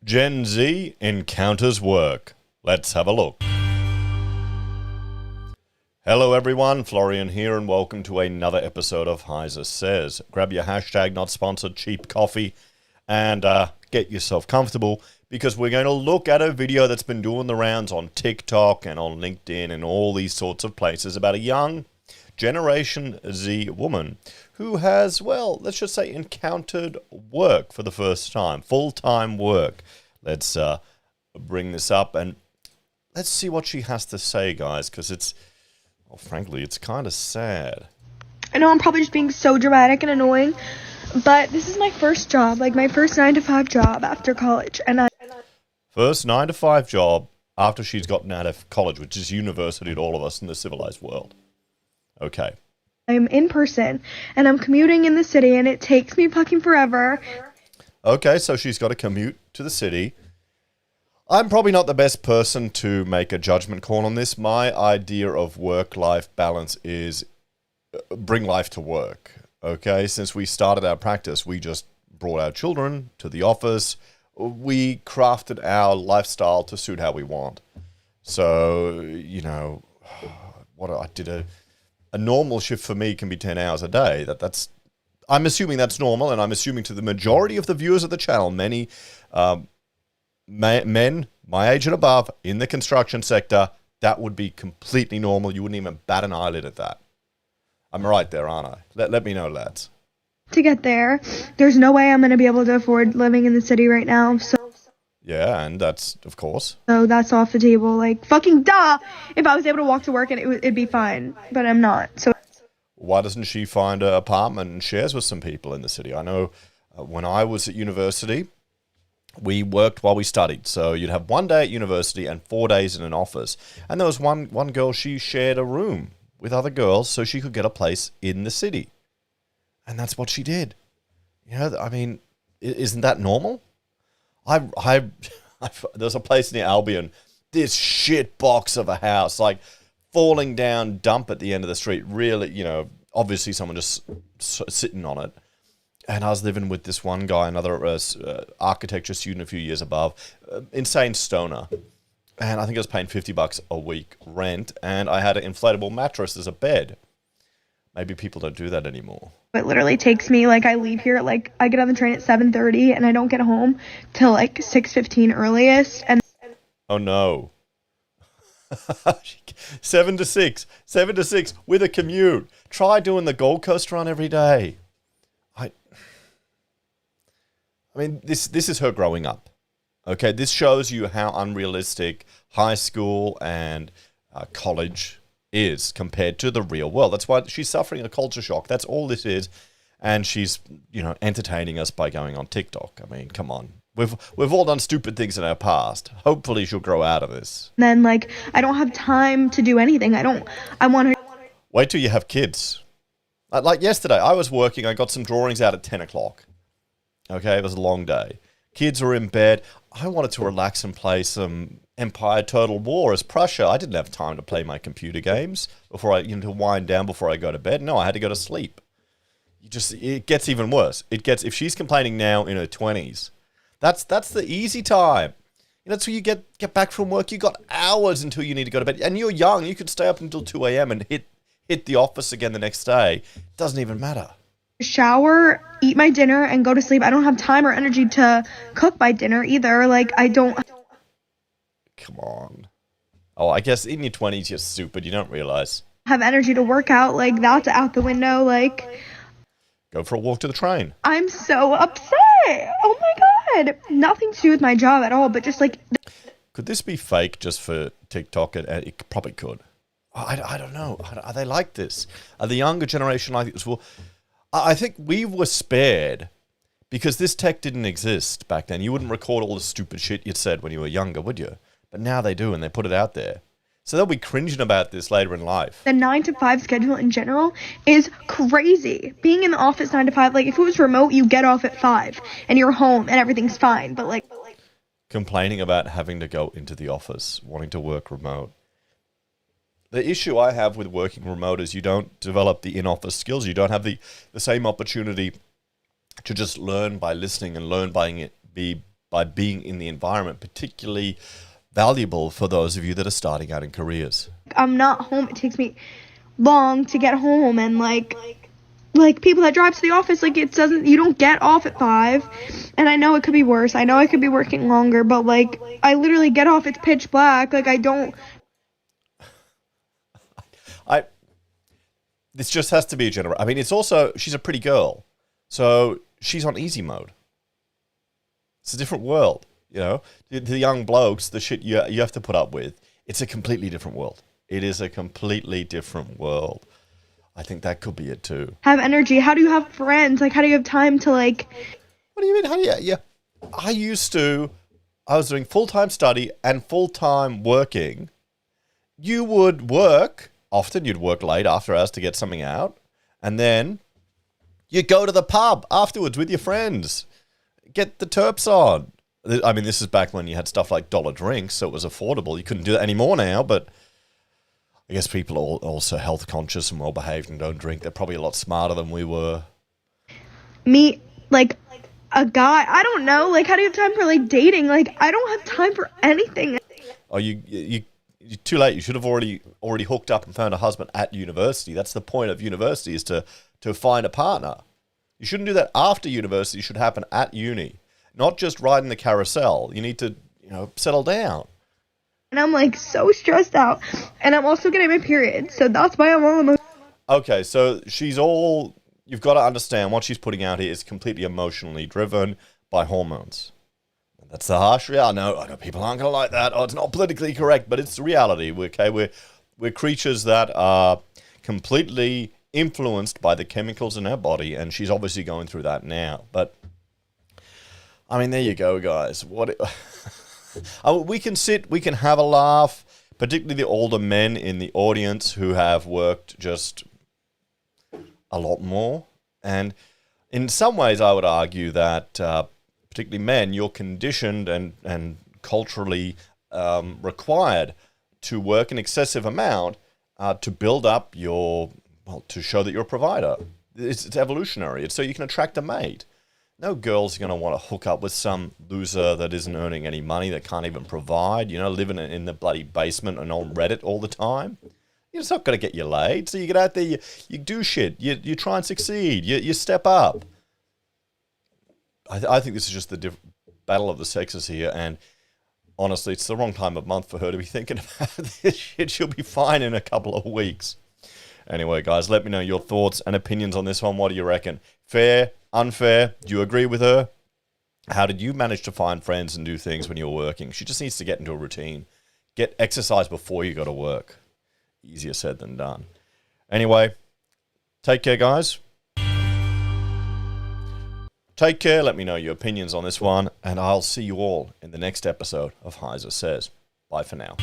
Gen Z encounters work. Let's have a look. Hello everyone, Florian here and welcome to another episode of HeiseSays. Grab your hashtag not sponsored cheap coffee and get yourself comfortable because we're going to look at a video that's been doing the rounds on TikTok and on LinkedIn and all these sorts of places about a young Generation Z woman who has, well, let's just say encountered work for the first time, full-time work. Let's bring this up and let's see what she has to say, guys, because it's, well, frankly, it's kind of sad. I know I'm probably just being so dramatic and annoying, but this is my first job, like my first 9-to-5 job after college, and First 9-to-5 job after she's gotten out of college, which is university to all of us in the civilized world. Okay. I'm in person, and I'm commuting in the city, and it takes me fucking forever. Okay, so she's got to commute to the city. I'm probably not the best person to make a judgment call on this. My idea of work-life balance is bring life to work. Okay, since we started our practice, we just brought our children to the office. We crafted our lifestyle to suit how we want. So, you know, a normal shift for me can be 10 hours a day. I'm assuming that's normal, and I'm assuming to the majority of the viewers of the channel, many men my age and above in the construction sector, that would be completely normal. You wouldn't even bat an eyelid at that. I'm right there, aren't I? Let me know, lads. To get there, there's no way I'm going to be able to afford living in the city right now, so yeah, and that's, of course. So that's off the table. Like, fucking duh! If I was able to walk to work, and it'd be fine. But I'm not. So why doesn't she find an apartment and shares with some people in the city? I know when I was at university, we worked while we studied. So you'd have 1 day at university and 4 days in an office. And there was one girl, she shared a room with other girls so she could get a place in the city. And that's what she did. You know, I mean, isn't that normal? There's a place near Albion, this shit box of a house, like falling down dump at the end of the street. Really, you know, obviously someone just sitting on it. And I was living with this one guy, another architecture student a few years above, insane stoner. And I think I was paying $50 a week rent, and I had an inflatable mattress as a bed. Maybe people don't do that anymore. it literally takes me, like, I leave here, like, I get on the train at 7:30, and I don't get home till, like, 6:15 earliest, and oh, no. 7 to 6 with a commute. Try doing the Gold Coast run every day. I mean, this is her growing up. Okay, this shows you how unrealistic high school and college is compared to the real world. That's why she's suffering a culture shock. That's all this is. And she's, you know, entertaining us by going on TikTok. I mean, come on. We've all done stupid things in our past. Hopefully she'll grow out of this. then, like, I don't have time to do anything. I want her. Wait till you have kids. Like yesterday, I was working. I got some drawings out at 10 o'clock. Okay, it was a long day. Kids were in bed. I wanted to relax and play some Empire Total War as Prussia. I didn't have time to play my computer games before to wind down before I go to bed. No, I had to go to sleep. It gets even worse. If she's complaining now in her 20s, that's the easy time. You know, until you get back from work, you got hours until you need to go to bed. And you're young. You could stay up until 2 a.m. and hit the office again the next day. It doesn't even matter. Shower, eat my dinner, and go to sleep. I don't have time or energy to cook my dinner either. Like, I don't Come on. Oh, I guess in your 20s you're stupid. You don't realize. have energy to work out. Like, that's out the window. Like, Go for a walk to the train. I'm so upset. Oh my god. Nothing to do with my job at all, but just like Could this be fake just for TikTok? It probably could. I don't know. Are they like this? Are the younger generation like this? Well, I think we were spared because this tech didn't exist back then. You wouldn't record all the stupid shit you'd said when you were younger, would you? But now they do, and they put it out there. So they'll be cringing about this later in life. the 9-to-5 schedule in general is crazy. Being in the office 9 to 5, like, if it was remote, you get off at 5 and you're home and everything's fine. But like Complaining about having to go into the office, wanting to work remote. The issue I have with working remote is you don't develop the in-office skills. You don't have the same opportunity to just learn by listening and learn by by being in the environment, particularly valuable for those of you that are starting out in careers. I'm not home. It takes me long to get home, and like people that drive to the office, like you don't get off at 5, and I know it could be worse. I know I could be working longer, but like I literally get off, it's pitch black. Like this just has to be a general. I mean, it's also, she's a pretty girl, so she's on easy mode. It's a different world, you know. The young blokes, the shit you have to put up with, it's a completely different world. It is a completely different world. I think that could be it too. have energy. How do you have friends? Like, how do you have time to like? What do you mean? How do you? Yeah, I was doing full-time study and full-time working. You would work. Often you'd work late after hours to get something out. And then you go to the pub afterwards with your friends. Get the terps on. I mean, this is back when you had stuff like dollar drinks, so it was affordable. You couldn't do that anymore now, but I guess people are also health conscious and well-behaved and don't drink. They're probably a lot smarter than we were. Meet, like, a guy. I don't know. Like, how do you have time for, like, dating? Like, I don't have time for anything. Oh, you're too late. You should have already hooked up and found a husband at university. That's the point of university, is to find a partner. You shouldn't do that after university. It should happen at uni, not just riding the carousel. You need to, settle down. And I'm like so stressed out, and I'm also getting my period, so that's why I'm all Okay, so you've got to understand what she's putting out here is completely emotionally driven by hormones. That's the harsh reality. I know people aren't going to like that. Oh, it's not politically correct, but it's the reality. We're creatures that are completely influenced by the chemicals in our body, and she's obviously going through that now. But, I mean, there you go, guys. We can have a laugh, particularly the older men in the audience who have worked just a lot more. And in some ways, I would argue that, particularly men, you're conditioned and culturally required to work an excessive amount to build up to show that you're a provider. It's evolutionary. It's so you can attract a mate. No girl's going to want to hook up with some loser that isn't earning any money, that can't even provide, living in the bloody basement and on Reddit all the time. It's not going to get you laid. So you get out there, you do shit, you try and succeed, you step up. I think this is just the battle of the sexes here, and honestly, it's the wrong time of month for her to be thinking about this shit. She'll be fine in a couple of weeks. Anyway, guys, let me know your thoughts and opinions on this one. What do you reckon? Fair? Unfair? Do you agree with her? How did you manage to find friends and do things when you were working? She just needs to get into a routine. Get exercise before you go to work. Easier said than done. Anyway, take care, guys. Take care. Let me know your opinions on this one, and I'll see you all in the next episode of HeiseSays. Bye for now.